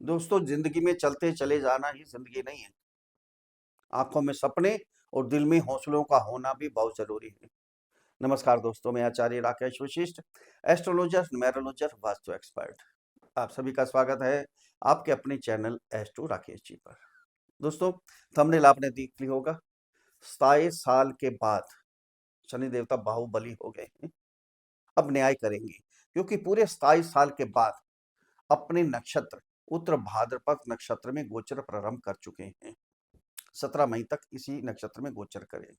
दोस्तों, जिंदगी में चलते चले जाना ही जिंदगी नहीं है। आंखों में सपने और दिल में हौसलों का होना भी बहुत जरूरी है। नमस्कार दोस्तों, मैं Acharya Rakesh Vashishth, astrologer, numerologer, vastu expert. आप सभी का स्वागत है आपके अपने चैनल एस्ट्रो राकेश जी पर। दोस्तों, थंबनेल आपने देख ली होगा। 27 साल के बाद शनि देवता बाहुबली हो गए हैं। अब न्याय करेंगे, क्योंकि पूरे 27 साल के बाद अपने नक्षत्र उत्तर भाद्रपद नक्षत्र में गोचर प्रारंभ कर चुके हैं। 17 मई तक इसी नक्षत्र में गोचर करेंगे।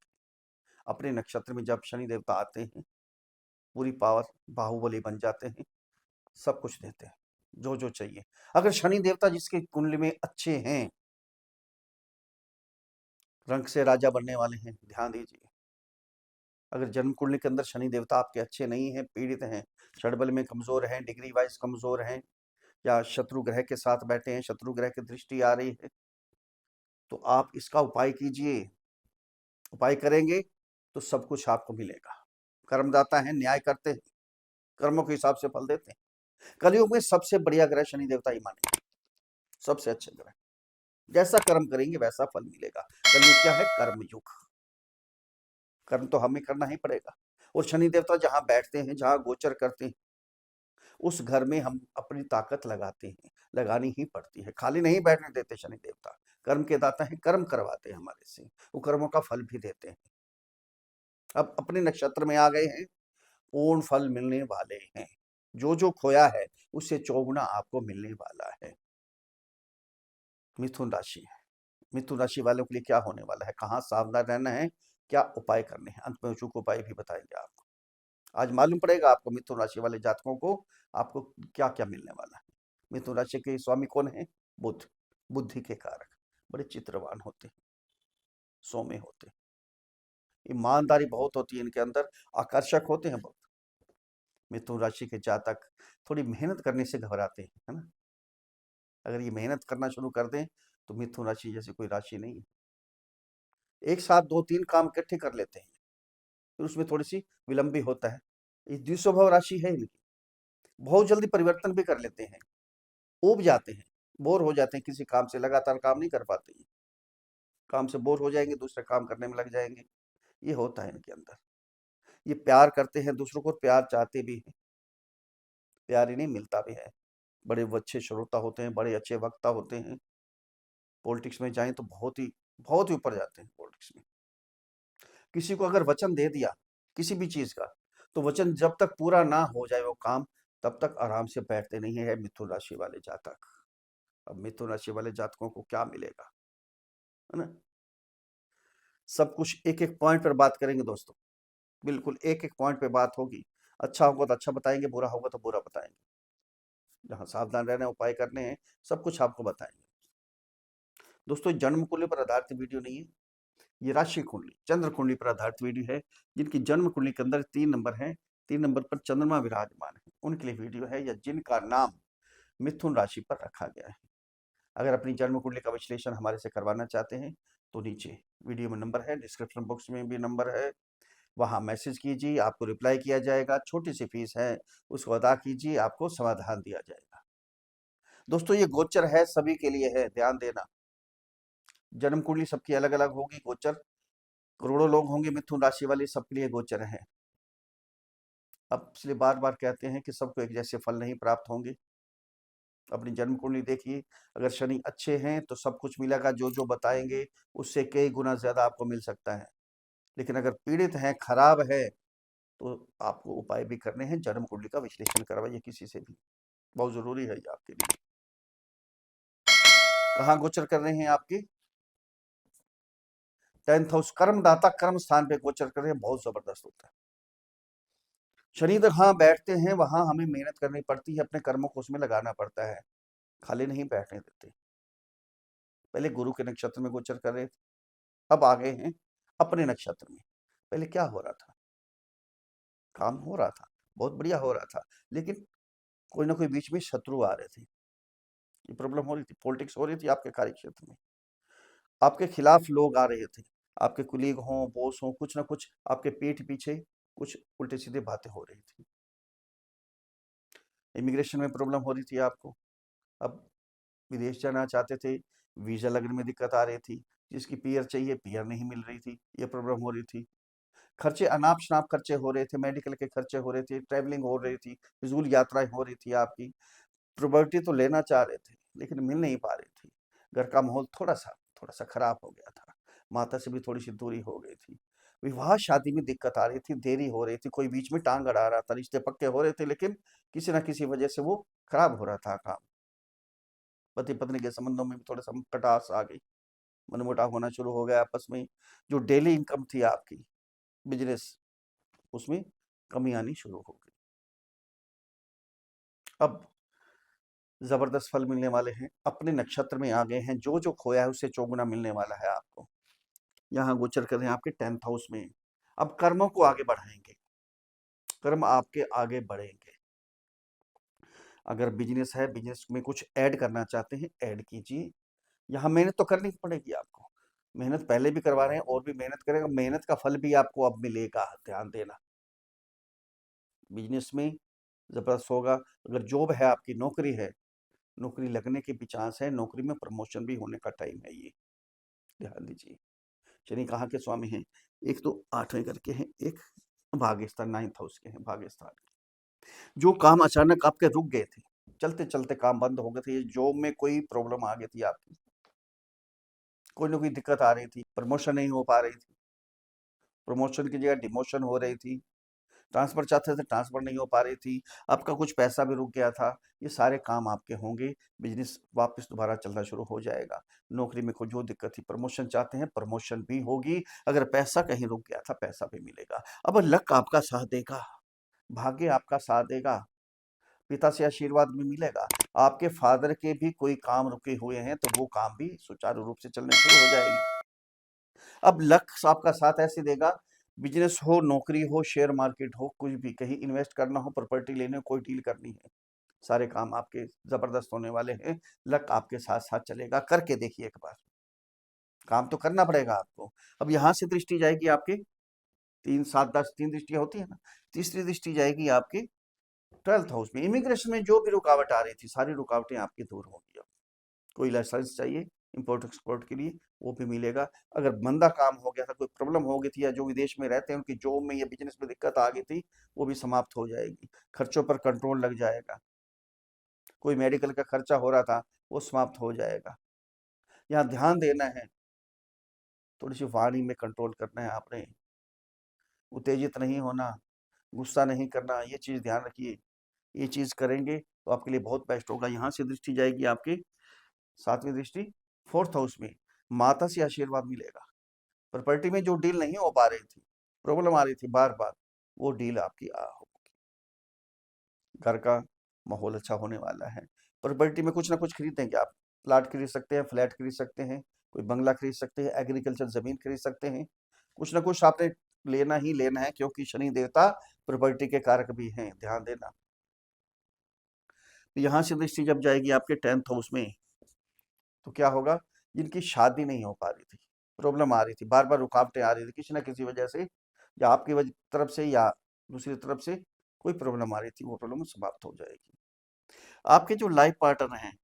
अपने नक्षत्र में जब शनि देवता आते हैं, पूरी पावर बाहुबली बन जाते हैं, सब कुछ देते हैं जो जो चाहिए। अगर शनि देवता जिसके कुंडली में अच्छे हैं, रंग से राजा बनने वाले हैं, ध्यान दीजिए। अगर जन्म कुंडली के अंदर शनि देवता आपके अच्छे नहीं हैं, पीड़ित हैं, षडबल में कमजोर हैं, डिग्री वाइज कमजोर हैं, या शत्रु ग्रह के साथ बैठे हैं, शत्रु ग्रह की दृष्टि आ रही है, तो आप इसका उपाय कीजिए। उपाय करेंगे तो सब कुछ आपको मिलेगा। कर्मदाता है, न्याय करते हैं, कर्मों के हिसाब से फल देते हैं। कलयुग में सबसे बढ़िया ग्रह शनि देवता ही माने, सबसे अच्छे ग्रह। जैसा कर्म करेंगे वैसा फल मिलेगा। कलयुग क्या है? कर्म युग। कर्म तो हमें करना ही पड़ेगा। और शनि देवता जहां बैठते हैं, जहां गोचर करते हैं, उस घर में हम अपनी ताकत लगाते हैं, लगानी ही पड़ती है। खाली नहीं बैठने देते शनि देवता। कर्म के दाता है, कर्म करवाते हैं हमारे से, वो कर्मों का फल भी देते हैं। अब अपने नक्षत्र में आ गए हैं, पूर्ण फल मिलने वाले हैं। जो जो खोया है उससे चौगुना आपको मिलने वाला है। मिथुन राशि है, मिथुन राशि वालों के लिए क्या होने वाला है, कहाँ सावधान रहना है, क्या उपाय करने हैं, अंत में उचित उपाय भी बताएंगे आपको। आज मालूम पड़ेगा आपको मिथुन राशि वाले जातकों को आपको क्या क्या मिलने वाला है। मिथुन राशि के स्वामी कौन है? बुध। बुद्धि के कारक, बड़े चित्रवान होते हैं, सौम्य होते हैं, ईमानदारी बहुत होती है इनके अंदर, आकर्षक होते हैं बहुत। मिथुन राशि के जातक थोड़ी मेहनत करने से घबराते हैं, है ना। अगर ये मेहनत करना शुरू कर दें तो मिथुन राशि जैसी कोई राशि नहीं है। एक साथ 2-3 काम इकट्ठे कर लेते हैं, फिर उसमें थोड़ी सी विलंब भी होता है। ये द्विस्वभाव राशि है इनकी। बहुत जल्दी परिवर्तन भी कर लेते हैं, ऊब जाते हैं, बोर हो जाते हैं, किसी काम से लगातार काम नहीं कर पाते हैं। काम से बोर हो जाएंगे, दूसरे काम करने में लग जाएंगे। ये होता है इनके अंदर। ये प्यार करते हैं, दूसरों को प्यार चाहते भी हैं, प्यार इन्हें मिलता भी है। बड़े वो अच्छे श्रोता होते हैं, बड़े अच्छे वक्ता होते हैं। पॉलिटिक्स में जाएं तो बहुत ही ऊपर जाते हैं पॉलिटिक्स में। किसी को अगर वचन दे दिया किसी भी चीज का, तो वचन जब तक पूरा ना हो जाए वो काम, तब तक आराम से बैठते नहीं है मिथुन राशि वाले जातक। अब मिथुन राशि वाले जातकों को क्या मिलेगा, है ना। सब कुछ एक एक पॉइंट पर बात करेंगे दोस्तों, बिल्कुल एक एक पॉइंट पे बात होगी। अच्छा होगा तो अच्छा बताएंगे, बुरा होगा तो बुरा बताएंगे। जहाँ सावधान रहना है, उपाय करने हैं, सब कुछ आपको बताएंगे। दोस्तों, जन्म कुंडली पर आधारित वीडियो नहीं है, ये राशि कुंडली, चंद्र कुंडली पर आधारित वीडियो है। जिनकी जन्म कुंडली के अंदर 3 नंबर है, 3 नंबर पर चंद्रमा विराजमान है, उनके लिए वीडियो है, या जिनका नाम मिथुन राशि पर रखा गया है। अगर अपनी जन्म कुंडली का विश्लेषण हमारे से करवाना चाहते हैं तो नीचे वीडियो में नंबर है, डिस्क्रिप्शन बॉक्स में भी नंबर है, वहां मैसेज कीजिए, आपको रिप्लाई किया जाएगा। छोटी सी फीस है, उसको अदा कीजिए, आपको समाधान दिया जाएगा। दोस्तों, ये गोचर है, सभी के लिए है, ध्यान देना। जन्म कुंडली सबकी अलग अलग होगी, गोचर करोड़ों लोग होंगे मिथुन राशि वाले, सबके लिए गोचर है। अब इसलिए बार बार कहते हैं कि सबको एक जैसे फल नहीं प्राप्त होंगे। अपनी जन्म कुंडली देखिए, अगर शनि अच्छे हैं तो सब कुछ मिलेगा, जो जो बताएंगे उससे कई गुना ज्यादा आपको मिल सकता है। लेकिन अगर पीड़ित हैं, खराब है, तो आपको उपाय भी करने हैं। जन्म कुंडली का विश्लेषण करवाइए किसी से भी, बहुत जरूरी है ये आपके लिए। कहाँ गोचर कर रहे हैं आपके? 10th हाउस, कर्मदाता कर्म स्थान पे गोचर कर रहे हैं, बहुत जबरदस्त होता है। शनि जहां बैठते हैं वहां हमें मेहनत करनी पड़ती है, अपने कर्मों को उसमें लगाना पड़ता है, खाली नहीं बैठने देते। पहले गुरु के नक्षत्र में गोचर कर रहे थे, अब आ गए हैं अपने नक्षत्र में। पहले क्या हो रहा था? काम हो रहा था, बहुत बढ़िया हो रहा था, लेकिन कोई ना कोई बीच में शत्रु आ रहे थे, ये प्रॉब्लम हो रही थी, पॉलिटिक्स हो रही थी आपके कार्य क्षेत्र में, आपके खिलाफ लोग आ रहे थे, आपके कुलीग हों, बॉस हों, कुछ ना कुछ आपके पीठ पीछे कुछ उल्टे सीधे बातें हो रही थी। इमिग्रेशन में प्रॉब्लम हो रही थी आपको, अब विदेश जाना चाहते थे, वीज़ा लगने में दिक्कत आ रही थी, जिसकी पीआर चाहिए, पीआर नहीं मिल रही थी, ये प्रॉब्लम हो रही थी। खर्चे अनाप-शनाप खर्चे हो रहे थे, मेडिकल के खर्चे हो रहे थे, ट्रैवलिंग हो रही थी, फिज़ूल यात्राएँ हो रही थी आपकी। प्रॉपर्टी तो लेना चाह रहे थे, लेकिन मिल नहीं पा रही थी। घर का माहौल थोड़ा-सा खराब हो गया था। माता से भी थोड़ी-सी दूरी हो गई थी। विवाह शादी में दिक्कत आ रही थी, देरी हो रही थी, कोई बीच में टाँग अड़ा रहा था, रिश्ते पक्के हो रहे थे लेकिन किसी न किसी वजह से वो खराब हो रहा था काम। पति-पत्नी के संबंधों में भी थोड़ा-सा खटास आ गई, मनमुटाव होना शुरू हो गया आपस में। जो डेली इनकम थी आपकी, बिज़नेस, उसमें कमी आनी शुरू हो गई। अब ज़बरदस्त फल मिलने वाले हैं, अपने नक्षत्र में आ गए हैं, जो-जो खोया है उससे चौगुना मिलने वाला है आपको। यहाँ गोचर कर रहे हैं आपके 10th हाउस में। अब कर्मों को आगे बढ़ाएँगे, कर्म आपके आगे बढ़ेंगे। अगर बिज़नेस है, बिज़नेस में कुछ ऐड करना चाहते हैं, ऐड कीजिए। यहाँ मेहनत तो करनी पड़ेगी आपको। मेहनत पहले भी करवा रहे हैं और भी मेहनत करेंगे, मेहनत का फल भी आपको अब मिलेगा, ध्यान देना। बिज़नेस में ज़बरदस्त होगा। अगर जॉब है आपकी, नौकरी है, नौकरी लगने के भी चांस है, नौकरी में प्रमोशन भी होने का टाइम है ये, ध्यान दीजिए। शनि कहाँ के स्वामी हैं? एक तो 8वें घर के हैं, एक भाग्यस्थान 9th हाउस के हैं, भाग्यस्थान के। जो काम अचानक आपके रुक गए थे, चलते-चलते काम बंद हो गए थे, जॉब में कोई प्रॉब्लम आ गई थी आपकी, कोई न कोई दिक्कत आ रही थी, प्रमोशन नहीं हो पा रही थी, प्रमोशन की जगह डिमोशन हो रही थी, ट्रांसफ़र चाहते थे, ट्रांसफ़र नहीं हो पा रही थी, आपका कुछ पैसा भी रुक गया था, ये सारे काम आपके होंगे, बिज़नेस वापस दोबारा चलना शुरू हो जाएगा। नौकरी में कोई जो दिक्कत थी, प्रमोशन चाहते हैं, प्रमोशन भी होगी, अगर पैसा कहीं रुक गया था, पैसा भी मिलेगा। अब लक आपका साथ देगा, भाग्य आपका साथ देगा, पिता से आशीर्वाद भी मिलेगा, आपके फादर के भी कोई काम रुके हुए हैं, तो वो काम भी सुचारू रूप से चलने शुरू हो जाएँगे। अब लक आपका साथ ऐसे देगा, बिज़नेस हो, नौकरी हो, शेयर मार्केट हो, कुछ भी कहीं इन्वेस्ट करना हो, प्रॉपर्टी लेनी हो, कोई डील करनी है, सारे काम आपके ज़बरदस्त होने वाले हैं। लक आपके साथ-साथ चलेगा, करके देखिए एक बार। काम तो करना पड़ेगा आपको। अब यहाँ से दृष्टि जाएगी आपकी 3, 7, 10 3 दृष्टियाँ होती है ना, तीसरी दृष्टि जाएगी आपकी 12th हाउस में। इमिग्रेशन में जो भी रुकावट आ रही थी, सारी रुकावटें आपकी दूर होंगी अब। कोई लाइसेंस चाहिए इम्पोर्ट एक्सपोर्ट के लिए, वो भी मिलेगा। अगर मंदा काम हो गया था, कोई प्रॉब्लम हो गई थी या जो विदेश में रहते हैं उनकी जॉब में या बिज़नेस में दिक्कत आ गई थी, वो भी समाप्त हो जाएगी। खर्चों पर कंट्रोल लग जाएगा। कोई मेडिकल का खर्चा हो रहा था, वो समाप्त हो जाएगा। यहाँ ध्यान देना है, थोड़ी-सी वाणी में कंट्रोल करना है आपने, उत्तेजित नहीं होना, गुस्सा नहीं करना, ये चीज़ ध्यान रखिए। ये चीज़ करेंगे तो आपके लिए बहुत बेस्ट होगा। यहाँ से दृष्टि जाएगी आपकी 7वीं दृष्टि 4th हाउस में, माता से आशीर्वाद मिलेगा। प्रॉपर्टी में जो डील नहीं हो पा रही थी, प्रॉब्लम आ रही थी बार-बार, वो डील आपकी होगी। घर का माहौल अच्छा होने वाला है। प्रॉपर्टी में कुछ ना कुछ खरीदेंगे आप। प्लॉट खरीद सकते हैं, फ्लैट खरीद सकते हैं, कोई बंगला खरीद सकते हैं, एग्रीकल्चर ज़मीन खरीद सकते हैं। कुछ ना कुछ आपने लेना ही लेना है क्योंकि शनि देवता प्रॉपर्टी के कारक भी हैं, ध्यान देना। तो यहाँ से दृष्टि जब जाएगी आपके 10th हाउस में, तो क्या होगा? जिनकी शादी नहीं हो पा रही थी, प्रॉब्लम आ रही थी, बार-बार रुकावटें आ रही थी किसी न किसी वजह से या आपकी तरफ से या दूसरी तरफ से कोई प्रॉब्लम आ रही थी, वो प्रॉब्लम समाप्त हो जाएगी। आपके जो लाइफ पार्टनर हैं,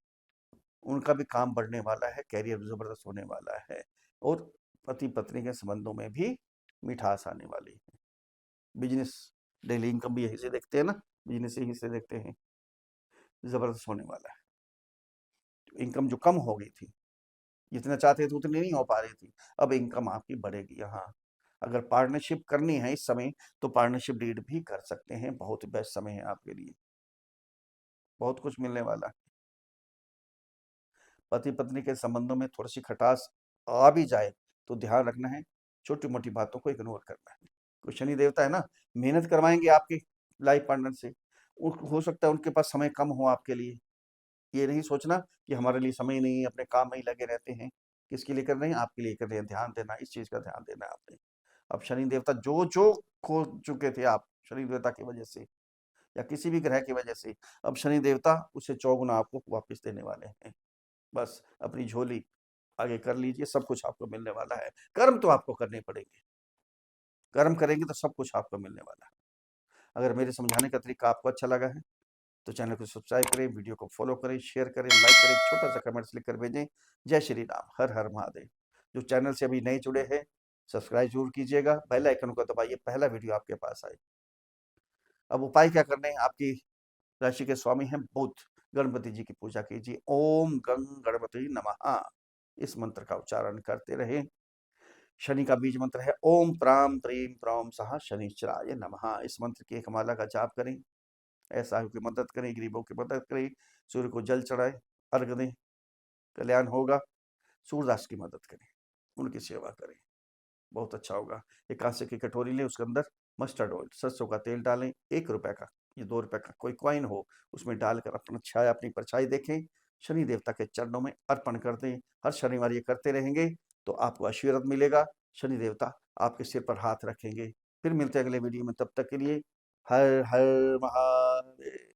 उनका भी काम बढ़ने वाला है, करियर ज़बरदस्त होने वाला है और पति-पत्नी के संबंधों में भी मिठास आने वाली है। बिज़नेस डेली इनकम भी यहीं से देखते हैं ना, बिज़नेस यहीं से देखते हैं, ज़बरदस्त होने वाला है। इनकम जो कम हो गई थी, जितना चाहते थे उतनी नहीं हो पा रही थी, अब इनकम आपकी बढ़ेगी यहाँ। अगर पार्टनरशिप करनी है इस समय, तो पार्टनरशिप डीड भी कर सकते हैं, बहुत बेस्ट समय है आपके लिए, बहुत कुछ मिलने वाला है। पति-पत्नी के संबंधों में थोड़ी-सी खटास आ भी जाए, तो ध्यान रखना है, छोटी-मोटी बातों को इग्नोर करना है। तो शनि देवता है ना, मेहनत करवाएँगे आपकी लाइफ पार्टनर से, उ हो सकता है उनके पास समय कम हो आपके लिए। ये नहीं सोचना कि हमारे लिए समय नहीं है, अपने काम में ही लगे रहते हैं। किसके लिए कर रहे हैं? आपके लिए कर रहे हैं, ध्यान देना, इस चीज़ का ध्यान देना है आपने। अब शनि देवता जो-जो खो चुके थे आप, शनि देवता की वजह से या किसी भी ग्रह की वजह से, अब शनि देवता उससे चौगुना आपको वापस देने वाले हैं। बस अपनी झोली आगे कर लीजिए, सब कुछ आपको मिलने वाला है। कर्म तो आपको करने पड़ेंगे, कर्म करेंगे तो सब कुछ आपको मिलने वाला है। अगर मेरे समझाने का तरीका आपको अच्छा लगा है, तो चैनल को सब्सक्राइब करें, वीडियो को फॉलो करें, शेयर करें, लाइक करें, छोटा सा कमेंट्स लिख कर भेजें। जय श्री राम, हर हर महादेव। जो चैनल से अभी नहीं जुड़े हैं, सब्सक्राइब जरूर कीजिएगा, बेल आइकन को दबाइए, पहला वीडियो आपके पास आए। अब उपाय क्या करने हैं? आपकी राशि के स्वामी हैं बुध, गणपति जी की पूजा कीजिए। ओम गंग गणपति नमः, इस मंत्र का उच्चारण करते रहें। शनि का बीज मंत्र है ओम प्राम प्रीम प्रौम सह शनिश्चराय नमः, इस मंत्र की एक माला का जाप करें। ऐसा की मदद करें, गरीबों की मदद करें, सूर्य को जल चढ़ाएं, अर्घ दें, कल्याण होगा। सूरदास की मदद करें, उनकी सेवा करें, बहुत अच्छा होगा। एक कांसे की कटोरी लें, उसके अंदर मस्टर्ड ऑयल, सरसों का तेल डालें, 1 रुपए का या 2 रुपए का कोई कॉइन हो, उसमें डालकर अपना छाया, अपनी परछाई देखें, शनि देवता के चरणों में अर्पण कर दें। हर शनिवार ये करते रहेंगे तो आपको आशीर्वाद मिलेगा, शनि देवता आपके सिर पर हाथ रखेंगे। फिर मिलते हैं अगले वीडियो में, तब तक के लिए हर हर महादेव।